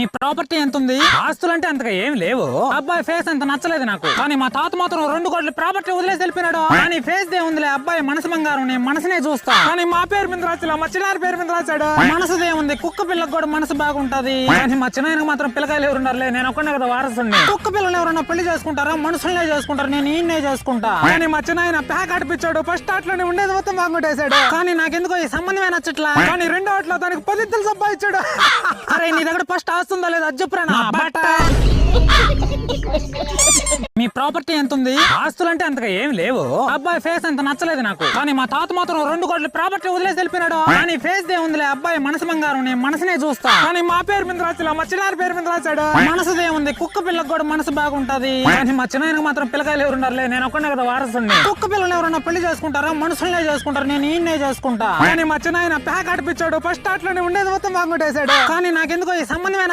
మీ property ఎంత ఉంది? ఆస్తులంటే అంతగా ఏం లేవు. అబ్బాయి ఫేస్ అంత నచ్చలేదు నాకు, కానీ మా తాత మాత్రం 2 కోట్ల ప్రాపర్టీ వదిలేసి వెళ్ళిపోయినాడు. కానీ ఫేస్ దే ఉందిలే, అబ్బాయి మనసు బంగారం, నేను మనసునే చూస్తా. కానీ మా పేరు మీద రాసిలా, మా చిన్నారి పేరు మీద రాశాడు. మనసుదే ఉంది, కుక్క పిల్లకు కూడా మనసు బాగుంటది. కానీ మా చిన్నాయనకు మాత్రం పిల్లకాయలు ఎవరున్నారులే, నేను ఒక్కనే కదా వారసుని. కుక్క పిల్లలు ఎవరన్నా పెళ్లి చేసుకుంటారా? మనుషులనే చేసుకుంటారు, నేను ఈయన్నే చేసుకుంటా. కానీ మా చిన్నాయన ప్యాక్ అడిపించాడు. ఫస్ట్ ఆటలోనే ఉండేది మొత్తం బాగుంటేసాడు. కానీ నాకెందుకో ఈ సంబంధమే నచ్చట్లా. కానీ 2వ ఆటలో దానికి 10 ఇద్దరు సంపాదించాడు. అరే నీ దగ్గర ఫస్ట్ ఆస్తుందా లేదా అది చెప్పురా నా బట్ట. మీ ప్రాపర్టీ ఎంత ఉంది? ఆస్తులంటే అంతగా ఏం లేవు. అబ్బాయి ఫేస్ అంత నచ్చలేదు నాకు, కానీ మా తాత మాత్రం 2 కోట్ల ప్రాపర్టీ వదిలేసి వెళ్ళిపోయినాడు. కానీ ఫేస్ దే ఉందిలే, అబ్బాయి మనసు బంగారం, నేను మనసునే చూస్తా. కానీ మా పేరు మీద రాసిలా, మా చిన్నారి పేరు మీద రాశాడు. మనసుదే ఉంది, కుక్క పిల్లకు కూడా మనసు బాగుంటది. కానీ మా చిన్నాయనకు మాత్రం పిల్లకాయలు ఎవరున్నారులే, నేను ఒక్కనే కదా వారసుని. కుక్క పిల్లలు ఎవరన్నా పెళ్లి చేసుకుంటారా? మనుషులనే చేసుకుంటారు, నేను ఈయన్నే చేసుకుంటా. కానీ మా చిన్నాయన ప్యాక్ అడిపించాడు. ఫస్ట్ ఆటలోనే ఉండేది మొత్తం బాగుంటేసాడు. కానీ నాకెందుకో ఈ సంబంధమే